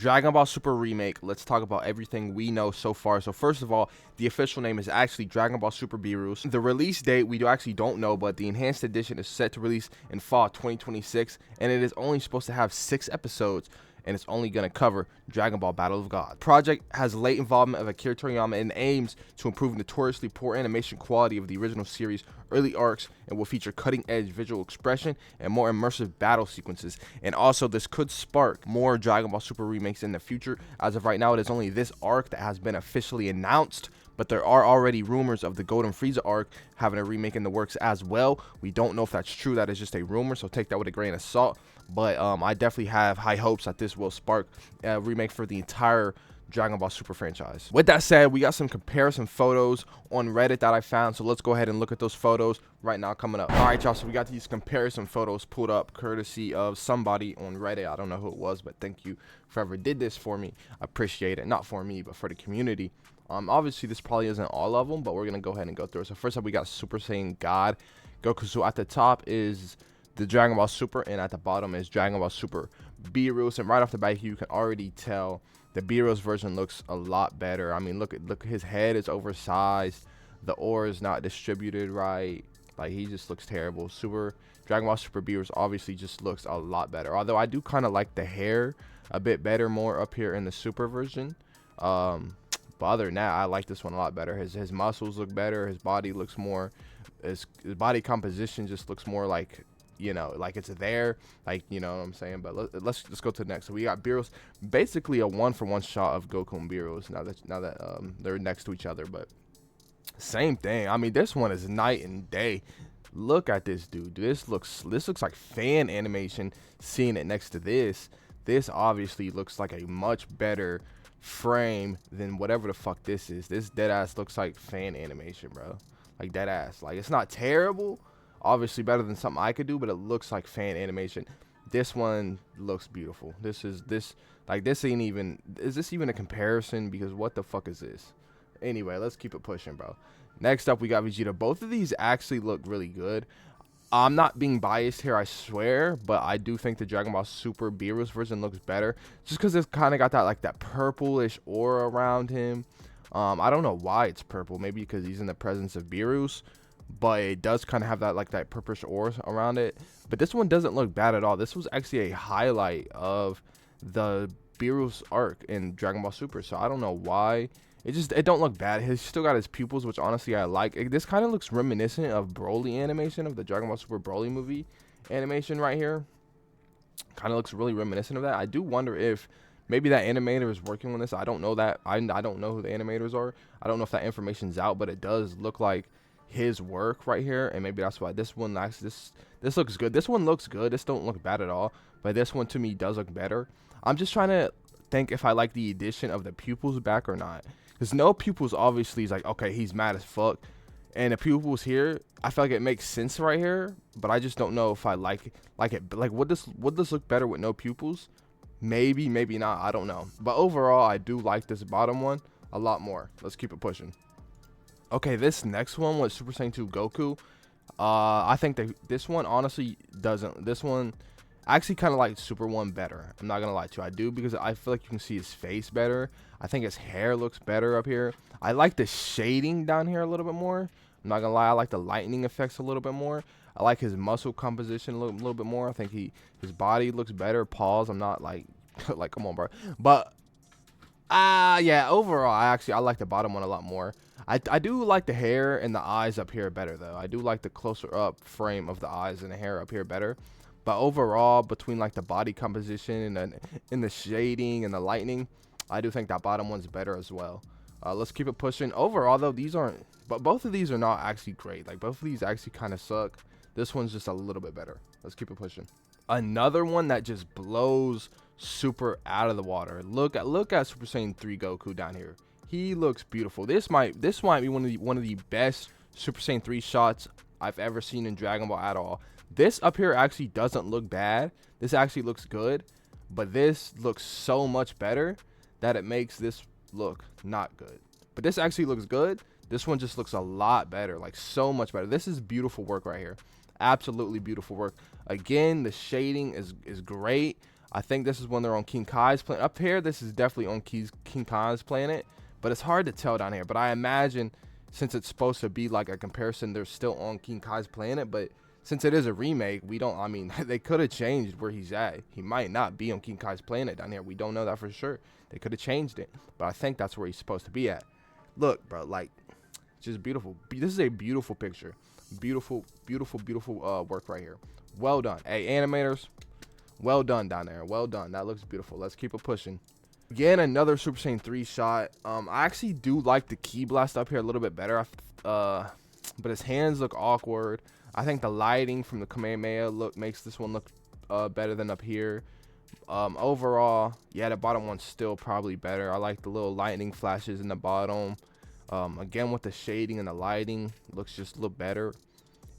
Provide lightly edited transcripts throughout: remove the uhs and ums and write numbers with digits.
Dragon Ball Super Remake. Let's talk about everything we know so far. So first of all, the official name is actually Dragon Ball Super Beerus. The release date we actually don't know, but the enhanced edition is set to release in fall 2026, and it is only supposed to have 6 episodes, and it's only going to cover Dragon Ball Battle of God. Project has late involvement of Akira Toriyama and aims to improve notoriously poor animation quality of the original series early arcs, and will feature cutting-edge visual expression and more immersive battle sequences. And also, this could spark more Dragon Ball Super remakes in the future. As of right now, it is only this arc that has been officially announced, but there are already rumors of the Golden Frieza arc having a remake in the works as well. We don't know if that's true. That is just a rumor, so take that with a grain of salt. But I definitely have high hopes that this will spark a remake for the entire Dragon Ball Super franchise. With that said, we got some comparison photos on Reddit that I found, so let's go ahead and look at those photos right now coming up. All right, y'all, so we got these comparison photos pulled up courtesy of somebody on Reddit. I don't know who it was, but thank you for whoever did this for me. I appreciate it. Not for me, but for the community. Obviously, this probably isn't all of them, but we're going to go ahead and go through it. So first up, we got Super Saiyan God Goku. So at the top is the Dragon Ball Super, and at the bottom is Dragon Ball Super Beerus. And right off the bat, you can already tell the Beerus version looks a lot better. I mean, look, his head is oversized. The ore is not distributed right. Like, he just looks terrible. Dragon Ball Super Beerus obviously just looks a lot better. Although I do kind of like the hair a bit better, more up here in the Super version. But other than that, I like this one a lot better. His muscles look better. His body looks more. His body composition just looks more like, you know, like it's there, like, you know what I'm saying. But let's go to the next. So we got Beerus, basically a 1-for-1 shot of Goku and Beerus. Now that they're next to each other, but same thing. I mean, this one is night and day. Look at this dude. This looks like fan animation. Seeing it next to this obviously looks like a much better frame than whatever the fuck this is. This dead ass looks like fan animation, bro. Like dead ass. Like, it's not terrible. Obviously better than something I could do, but it looks like fan animation. This one looks beautiful. This ain't even, is this even a comparison? Because what the fuck is this? Anyway, let's keep it pushing, bro. Next up, we got Vegeta. Both of these actually look really good. I'm not being biased here, I swear, but I do think the Dragon Ball Super Beerus version looks better, just because it's kind of got that, like, that purplish aura around him. I don't know why it's purple. Maybe because he's in the presence of Beerus, but it does kind of have that, like, that purplish aura around it. But this one doesn't look bad at all. This was actually a highlight of the Beerus arc in Dragon Ball Super, so I don't know why. It don't look bad. He's still got his pupils, which honestly I like. This kind of looks reminiscent of Broly animation, of the Dragon Ball Super Broly movie animation right here. Kind of looks really reminiscent of that. I do wonder if maybe that animator is working on this. I don't know that. I don't know who the animators are. I don't know if that information's out, but it does look like his work right here, and maybe that's why this one this looks good. This one looks good. This don't look bad at all, but this one to me does look better. I'm just trying to think if I like the addition of the pupils back or not. Because no pupils obviously is like, okay, he's mad as fuck. And the pupils here, I feel like it makes sense right here. But I just don't know if I like it. Like, would this look better with no pupils? Maybe, maybe not. I don't know. But overall, I do like this bottom one a lot more. Let's keep it pushing. Okay, this next one with Super Saiyan 2 Goku. I think that this one honestly doesn't. This one, I actually kind of like Super 1 better. I'm not going to lie to you. I do, because I feel like you can see his face better. I think his hair looks better up here. I like the shading down here a little bit more. I'm not going to lie. I like the lightning effects a little bit more. I like his muscle composition a little bit more. I think his body looks better. Pause. I'm not like, like, come on, bro. But, yeah, overall, I like the bottom one a lot more. I do like the hair and the eyes up here better, though. I do like the closer up frame of the eyes and the hair up here better. But overall, between like the body composition and the shading and the lightning, I do think that bottom one's better as well. Let's keep it pushing. Overall, though, but both of these are not actually great. Like, both of these actually kind of suck. This one's just a little bit better. Let's keep it pushing. Another one that just blows Super out of the water. Look at Super Saiyan 3 Goku down here. He looks beautiful. This might be one of the best Super Saiyan 3 shots I've ever seen in Dragon Ball at all. This up here actually doesn't look bad. This actually looks good, but this looks so much better that it makes this look not good. But this actually looks good. This one just looks a lot better, like so much better. This is beautiful work right here. Absolutely beautiful work. Again, the shading is great. I think this is when they're on King Kai's planet. Up here, this is definitely on King Kai's planet, but it's hard to tell down here. But I imagine since it's supposed to be like a comparison, they're still on King Kai's planet. But since it is a remake, we don't, I mean, they could have changed where he's at. He might not be on King Kai's planet down here. We don't know that for sure. They could have changed it, but I think that's where he's supposed to be at. Look, bro, like, just beautiful. This is a beautiful picture. Beautiful, beautiful, beautiful work right here. Well done. Hey, animators, well done down there. Well done. That looks beautiful. Let's keep it pushing. Again, another Super Saiyan 3 shot. I actually do like the Ki Blast up here a little bit better. But his hands look awkward. I think the lighting from the Kamehameha makes this one look better than up here. Overall, yeah, the bottom one's still probably better. I like the little lightning flashes in the bottom. Again, with the shading and the lighting, looks just a little better.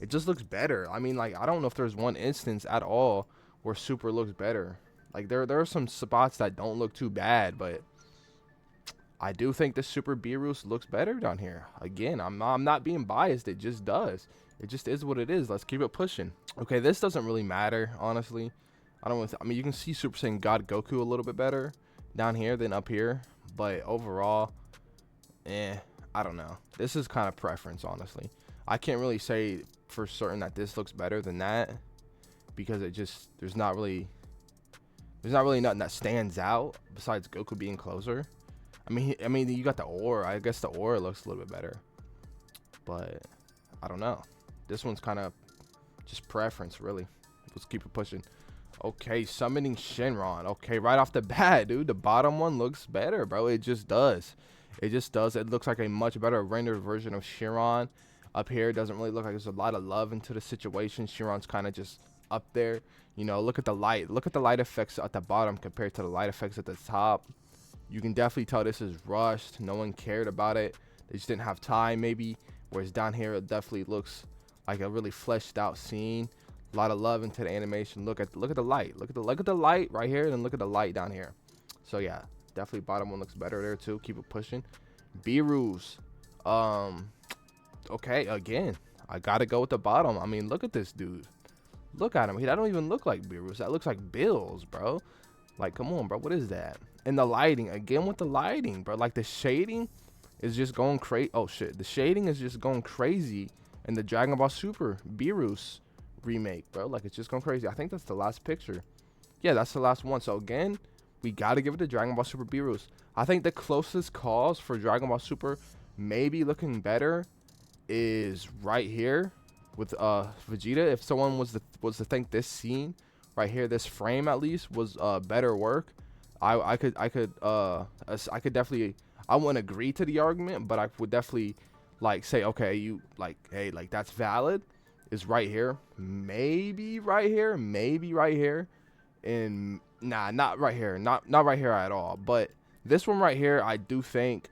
It just looks better. I mean, like, I don't know if there's one instance at all where Super looks better. Like, there are some spots that don't look too bad, but I do think the Super Beerus looks better down here. Again, I'm not being biased. It just does. It just is what it is. Let's keep it pushing. Okay, this doesn't really matter, honestly. I mean, you can see Super Saiyan God Goku a little bit better down here than up here, but overall, I don't know. This is kind of preference, honestly. I can't really say for certain that this looks better than that because it just there's not really nothing that stands out besides Goku being closer. I mean, you got the aura. I guess the aura looks a little bit better, but I don't know. This one's kind of just preference, really. Let's keep it pushing. Okay, summoning Shenron. Okay, right off the bat, dude, the bottom one looks better, bro. It just does. It just does. It looks like a much better rendered version of Shenron. Up here, it doesn't really look like there's a lot of love into the situation. Shenron's kind of just up there. You know, look at the light. Look at the light effects at the bottom compared to the light effects at the top. You can definitely tell this is rushed. No one cared about it. They just didn't have time, maybe. Whereas down here, it definitely looks like a really fleshed out scene. A lot of love into the animation. Look at the light. Look at the light right here, and then look at the light down here. So yeah, definitely bottom one looks better there too. Keep it pushing. Beerus. Okay, again, I gotta go with the bottom. I mean, look at this dude. Look at him. That don't even look like Beerus. That looks like Bills, bro. Like, come on, bro. What is that? And the lighting, again with the lighting, bro. Like, the shading is just going crazy. Oh shit, the shading is just going crazy in the Dragon Ball Super Beerus remake, bro. Like, it's just going crazy. I think that's the last picture. Yeah, that's the last one. So again, we gotta give it to Dragon Ball Super Beerus. I think the closest cause for Dragon Ball Super maybe looking better is right here with Vegeta. If someone was to think this scene right here, this frame at least was better work, I could definitely, I wouldn't agree to the argument, but I would definitely like say, okay, you like, hey, like that's valid. Is right here, maybe right here, and nah, not right here, not right here at all. But this one right here, I do think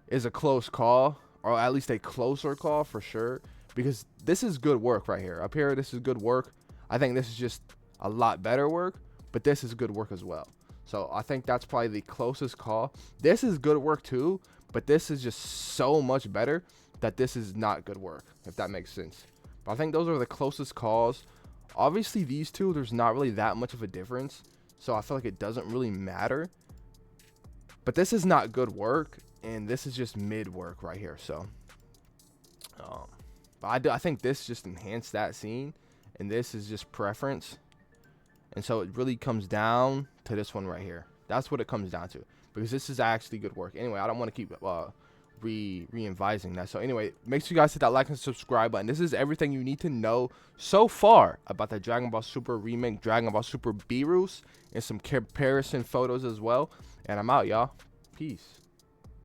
is a close call, or at least a closer call for sure, because this is good work right here. Up here, this is good work. I think this is just a lot better work, but this is good work as well. So I think that's probably the closest call. This is good work too, but this is just so much better that this is not good work, if that makes sense. But I think those are the closest calls. Obviously, these two, there's not really that much of a difference, so I feel like it doesn't really matter. But this is not good work, and this is just mid work right here. So, but I think this just enhanced that scene, and this is just preference. And so it really comes down to this one right here. That's what it comes down to, because this is actually good work. Anyway, I don't want to keep re-advising that. So anyway, make sure you guys hit that like and subscribe button. This is everything you need to know so far about the Dragon Ball Super Remake, Dragon Ball Super Beerus, and some comparison photos as well. And I'm out, y'all. Peace.